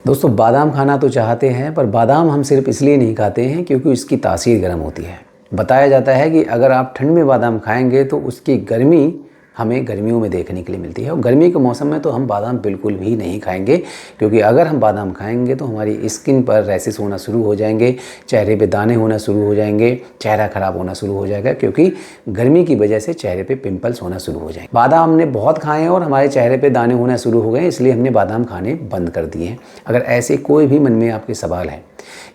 दोस्तों बादाम खाना तो चाहते हैं, पर बादाम हम सिर्फ इसलिए नहीं खाते हैं क्योंकि उसकी तासीर गर्म होती है। बताया जाता है कि अगर आप ठंड में बादाम खाएंगे तो उसकी गर्मी हमें गर्मियों में देखने के लिए मिलती है, और गर्मी के मौसम में तो हम बादाम बिल्कुल भी नहीं खाएंगे, क्योंकि अगर हम बादाम खाएंगे तो हमारी स्किन पर रैशेस होना शुरू हो जाएंगे, चेहरे पे दाने होना शुरू हो जाएंगे, चेहरा खराब होना शुरू हो जाएगा, क्योंकि गर्मी की वजह से चेहरे पे पिंपल्स होना शुरू हो जाएंगे। बादाम हमने बहुत खाए हैं और हमारे चेहरे पे दाने होना शुरू हो गए, इसलिए हमने बादाम खाने बंद कर दिए हैं। अगर ऐसे कोई भी मन में आपके सवाल है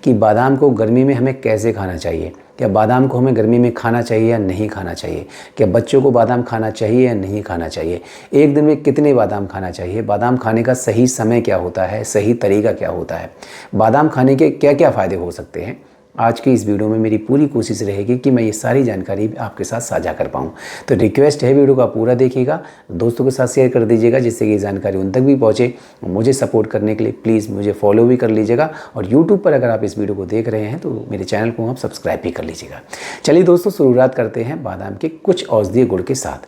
कि बादाम को गर्मी में हमें कैसे खाना चाहिए, क्या बादाम को हमें गर्मी में खाना चाहिए या नहीं खाना चाहिए, क्या बच्चों को बादाम खाना चाहिए या नहीं खाना चाहिए, एक दिन में कितने बादाम खाना चाहिए, बादाम खाने का सही समय क्या होता है, सही तरीका क्या होता है, बादाम खाने के क्या क्या फ़ायदे हो सकते हैं, आज की इस वीडियो में मेरी पूरी कोशिश रहेगी कि मैं ये सारी जानकारी आपके साथ साझा कर पाऊँ। तो रिक्वेस्ट है वीडियो का पूरा देखिएगा, दोस्तों के साथ शेयर कर दीजिएगा जिससे कि ये जानकारी उन तक भी पहुँचे। मुझे सपोर्ट करने के लिए प्लीज़ मुझे फॉलो भी कर लीजिएगा, और यूट्यूब पर अगर आप इस वीडियो को देख रहे हैं तो मेरे चैनल को आप सब्सक्राइब भी कर लीजिएगा। चलिए दोस्तों, शुरुआत करते हैं बादाम के कुछ औषधीय गुण के साथ।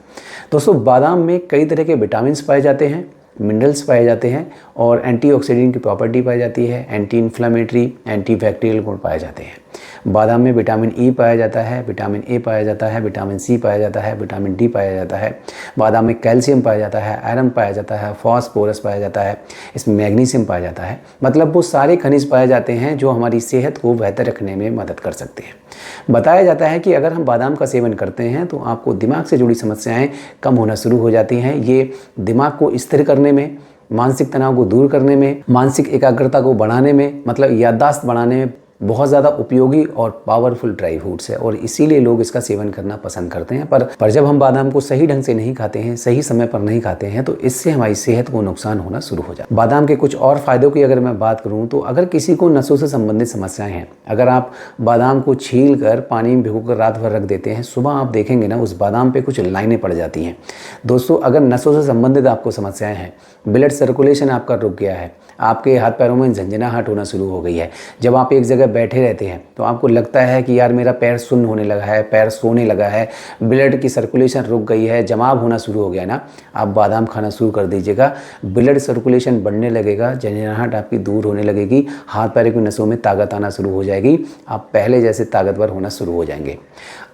दोस्तों बादाम में कई तरह के विटामिन पाए जाते हैं, मिनरल्स पाए जाते हैं, और एंटीऑक्सीडेंट की प्रॉपर्टी पाई जाती है, एंटी इन्फ्लेमेटरी, एंटीबैक्टीरियल गुण पाए जाते हैं। बादाम में विटामिन ई पाया जाता है, विटामिन ए पाया जाता है, विटामिन सी पाया जाता है, विटामिन डी पाया जाता है। बादाम में कैल्शियम पाया जाता है, आयरन पाया जाता है, फॉस्फोरस पाया जाता है, इसमें मैग्नीशियम पाया जाता है। मतलब वो सारे खनिज पाए जाते हैं जो हमारी सेहत को बेहतर रखने में मदद कर सकते हैं। बताया जाता है कि अगर हम बादाम का सेवन करते हैं तो आपको दिमाग से जुड़ी समस्याएं कम होना शुरू हो जाती हैं। ये दिमाग को स्थिर करने में, मानसिक तनाव को दूर करने में, मानसिक एकाग्रता को बढ़ाने में, मतलब याददाश्त बढ़ाने में बहुत ज़्यादा उपयोगी और पावरफुल ड्राई फ्रूट्स है, और इसीलिए लोग इसका सेवन करना पसंद करते हैं। पर जब हम बादाम को सही ढंग से नहीं खाते हैं, सही समय पर नहीं खाते हैं, तो इससे हमारी सेहत को नुकसान होना शुरू हो जाता है। बादाम के कुछ और फायदों की अगर मैं बात करूं तो अगर किसी को नसों से संबंधित समस्याएं हैं, अगर आप बादाम को छील कर पानी में भिगोकर रात भर रख देते हैं, सुबह आप देखेंगे ना उस बादाम पे कुछ लाइनें पड़ जाती हैं। दोस्तों अगर नसों से संबंधित आपको समस्याएं हैं, ब्लड सर्कुलेशन आपका रुक गया है, आपके हाथ पैरों में झंझनाहट होना शुरू हो गई है, जब आप एक जगह बैठे रहते हैं तो आपको लगता है कि यार मेरा पैर सुन्न होने लगा है, पैर सोने लगा है, ब्लड की सर्कुलेशन रुक गई है, जमाव होना शुरू हो गया ना, आप बादाम खाना शुरू कर दीजिएगा। ब्लड सर्कुलेशन बढ़ने लगेगा, झंझनाहट आपकी दूर होने लगेगी, हाथ पैर की नसों में ताकत आना शुरू हो जाएगी, आप पहले जैसे ताकतवर होना शुरू हो जाएंगे।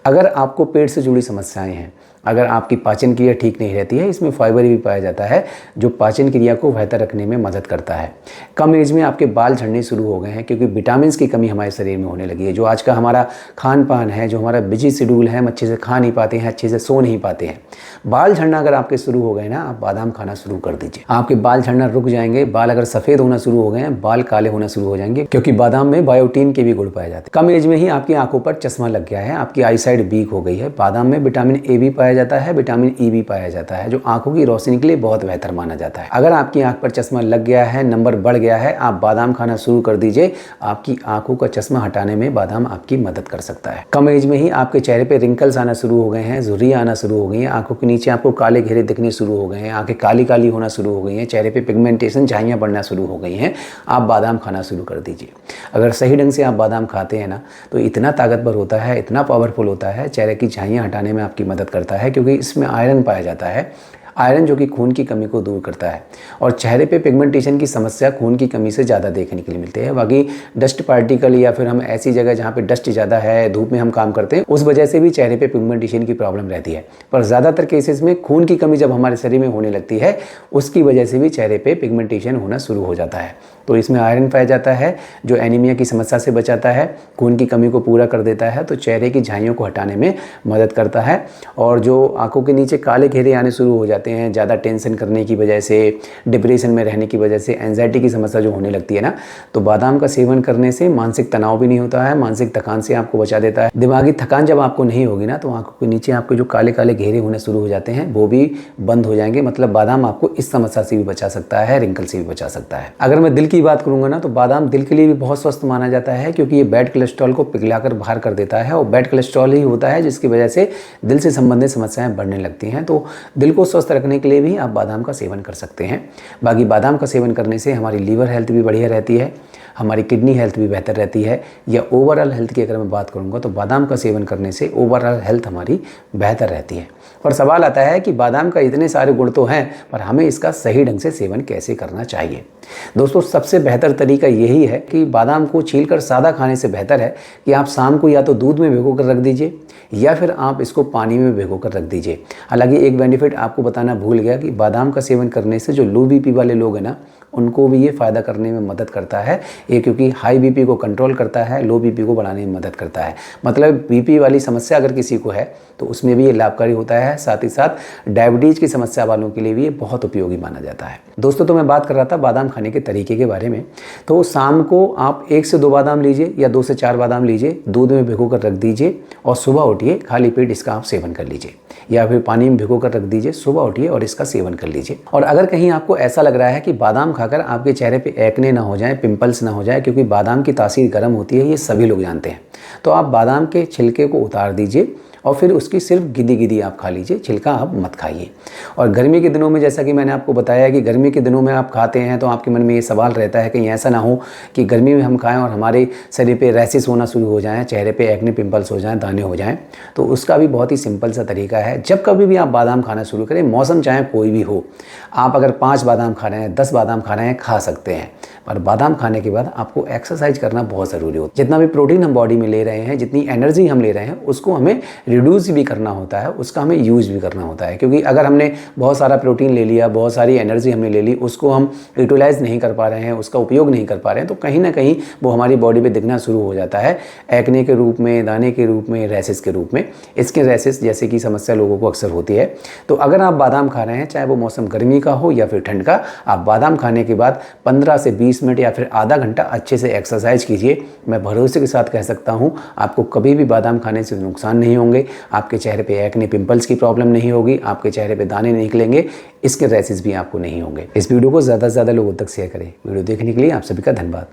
अगर आपको पेट से जुड़ी समस्याएं हैं, अगर आपकी पाचन क्रिया ठीक नहीं रहती है, इसमें फाइबर भी पाया जाता है जो पाचन क्रिया को बेहतर रखने में मदद करता है। कम एज में आपके बाल झड़ने शुरू हो गए हैं क्योंकि विटामिन की कमी हमारे शरीर में होने लगी है। जो आज का हमारा खान पान है, जो हमारा बिजी शेड्यूल है, हम अच्छे से खा नहीं पाते हैं, अच्छे से सो नहीं पाते हैं, बाल झड़ना अगर आपके शुरू हो गए ना, आप बादाम खाना शुरू कर दीजिए, आपके बाल झड़ना रुक जाएंगे। बाल अगर सफ़ेद होना शुरू हो गए हैं, बाल काले होना शुरू हो जाएंगे, क्योंकि बादाम में बायोटीन के भी गुण पाए जाते हैं। कम एज में ही आपकी आंखों पर चश्मा लग गया है, आपकी आई साइड वीक हो गई है, बादाम में विटामिन ए भी पाया जाता है, विटामिन ई भी पाया जाता है, जो आंखों की रोशनी के लिए बहुत बेहतर माना जाता है। अगर आपकी आंख पर चश्मा लग गया है, नंबर बढ़ गया है, आप बादाम खाना शुरू कर दीजिए, आपकी आंखों का चश्मा हटाने में बादाम आपकी मदद कर सकता है। कम एज में ही आपके चेहरे पे रिंकल्स आना शुरू हो गए हैं, झुर्रियां आना शुरू हो गई हैं, आंखों के नीचे आपको काले घेरे दिखने शुरू हो गए हैं, आंखें काली काली होना शुरू हो गई हैं, चेहरे पे पिगमेंटेशन, झाइयां बढ़ना शुरू हो गई हैं, आप बादाम खाना शुरू कर दीजिए। अगर सही ढंग से आप बादाम खाते हैं ना, तो इतना ताकतवर होता है, इतना पावरफुल होता है, चेहरे की झाइयां हटाने में आपकी मदद करता है, क्योंकि इसमें आयरन पाया जाता है, आयरन जो कि खून की कमी को दूर करता है। और चेहरे पे पिगमेंटेशन की समस्या खून की कमी से ज़्यादा देखने के लिए मिलती है। बाकी डस्ट पार्टिकल या फिर हम ऐसी जगह जहाँ पे डस्ट ज़्यादा है, धूप में हम काम करते हैं, उस वजह से भी चेहरे पे पिगमेंटेशन की प्रॉब्लम रहती है। पर ज़्यादातर केसेस में खून की कमी जब हमारे शरीर में होने लगती है, उसकी वजह से भी चेहरे पे पिगमेंटेशन होना शुरू हो जाता है। तो इसमें आयरन पाया जाता है जो एनीमिया की समस्या से बचाता है, खून की कमी को पूरा कर देता है, तो चेहरे की झाइयों को हटाने में मदद करता है। और जो आंखों के नीचे काले घेरे आने शुरू हो जाते हैं, ज़्यादा टेंशन करने की वजह से, डिप्रेशन में रहने की वजह से, एंजाइटी की समस्या जो होने लगती है ना, तो बादाम का सेवन करने से मानसिक तनाव भी नहीं होता है, मानसिक थकान से आपको बचा देता है। दिमागी थकान जब आपको नहीं होगी ना, तो आंखों के नीचे आपके जो काले काले घेरे होने शुरू हो जाते हैं, वो भी बंद हो जाएंगे। मतलब बादाम आपको इस समस्या से भी बचा सकता है, रिंकल से भी बचा सकता है। अगर मैं दिल की बात करूंगा ना, तो बादाम दिल के लिए भी बहुत स्वस्थ माना जाता है, क्योंकि ये बैड कोलेस्ट्रॉल को पिघलाकर बाहर कर देता है, और बैड कोलेस्ट्रॉल ही होता है जिसकी वजह से दिल से संबंधित समस्याएं बढ़ने लगती हैं। तो दिल को स्वस्थ रखने के लिए भी आप बादाम का सेवन कर सकते हैं। बाकी बादाम का सेवन करने से हमारी लीवर हेल्थ भी बढ़िया रहती है, हमारी किडनी हेल्थ भी बेहतर रहती है, या ओवरऑल हेल्थ की अगर मैं बात करूँगा तो बादाम का सेवन करने से ओवरऑल हेल्थ हमारी बेहतर रहती है। और सवाल आता है कि बादाम का इतने सारे गुण तो हैं, पर हमें इसका सही ढंग से सेवन कैसे करना चाहिए। दोस्तों, सबसे बेहतर तरीका यही है कि बादाम को छीलकर सादा खाने से बेहतर है कि आप शाम को या तो दूध में भिगो कर रख दीजिए या फिर आप इसको पानी में भिगो कर रख दीजिए। हालांकि एक बेनिफिट आपको बताना भूल गया कि बादाम का सेवन करने से जो लो बीपी वाले लोग हैं ना, उनको भी ये फ़ायदा करने में मदद करता है ये, क्योंकि हाई बीपी को कंट्रोल करता है, लो बीपी को बढ़ाने में मदद करता है। मतलब बीपी वाली समस्या अगर किसी को है तो उसमें भी ये लाभकारी होता है। साथ ही साथ डायबिटीज़ की समस्या वालों के लिए भी ये बहुत उपयोगी माना जाता है। दोस्तों, तो मैं बात कर रहा था बादाम खाने के तरीके के बारे में। तो शाम को आप 1 से 2 बादाम लीजिए या 2 से 4 बादाम लीजिए, दूध में भिगो कर रख दीजिए और सुबह उठिए खाली पेट इसका आप सेवन कर लीजिए, या फिर पानी में भिगो कर रख दीजिए, सुबह उठिए और इसका सेवन कर लीजिए। और अगर कहीं आपको ऐसा लग रहा है कि बादाम खाकर आपके चेहरे पे एक्ने ना हो जाए, पिंपल्स ना हो जाए, क्योंकि बादाम की तासीर गर्म होती है, ये सभी लोग जानते हैं, तो आप बादाम के छिलके को उतार दीजिए और फिर उसकी सिर्फ गिदी गिदी आप खा लीजिए, छिलका आप मत खाइए। और गर्मी के दिनों में जैसा कि मैंने आपको बताया कि गर्मी के दिनों में आप खाते हैं तो आपके मन में ये सवाल रहता है कि ऐसा ना हो कि गर्मी में हम खाएं और हमारे शरीर पे रैशेस होना शुरू हो जाएं, चेहरे पे एक्ने पिंपल्स हो जाएं, दाने हो जाएं। तो उसका भी बहुत ही सिंपल सा तरीका है। जब कभी भी आप बादाम खाना शुरू करें, मौसम चाहे कोई भी हो, आप अगर 5 बादाम खा रहे हैं, 10 बादाम खा रहे हैं, खा सकते हैं, पर बादाम खाने के बाद आपको एक्सरसाइज करना बहुत ज़रूरी होता है। जितना भी प्रोटीन हम बॉडी में ले रहे हैं, जितनी एनर्जी हम ले रहे हैं, उसको हमें रिड्यूस भी करना होता है, उसका हमें यूज़ भी करना होता है। क्योंकि अगर हमने बहुत सारा प्रोटीन ले लिया, बहुत सारी एनर्जी हमने ले ली, उसको हम यूटिलाइज नहीं कर पा रहे हैं, उसका उपयोग नहीं कर पा रहे हैं, तो कहीं ना कहीं वो हमारी बॉडी पे दिखना शुरू हो जाता है, एक्ने के रूप में, दाने के रूप में, रैशेस के रूप में। स्किन रैशेस जैसे की समस्या लोगों को अक्सर होती है। तो अगर आप बादाम खा रहे हैं, चाहे वो मौसम गर्मी का हो या फिर ठंड का, आप बादाम खाने के बाद 15 से 20 मिनट या फिर आधा घंटा अच्छे से एक्सरसाइज कीजिए। मैं भरोसे के साथ कह सकता हूँ आपको कभी भी बादाम खाने से नुकसान नहीं होंगे, आपके चेहरे पे एक्ने पिंपल्स की प्रॉब्लम नहीं होगी, आपके चेहरे पे दाने नहीं निकलेंगे, इसके रैशेस भी आपको नहीं होंगे। इस वीडियो को ज़्यादा से ज़्यादा लोगों तक शेयर करें। वीडियो देखने के लिए आप सभी का धन्यवाद।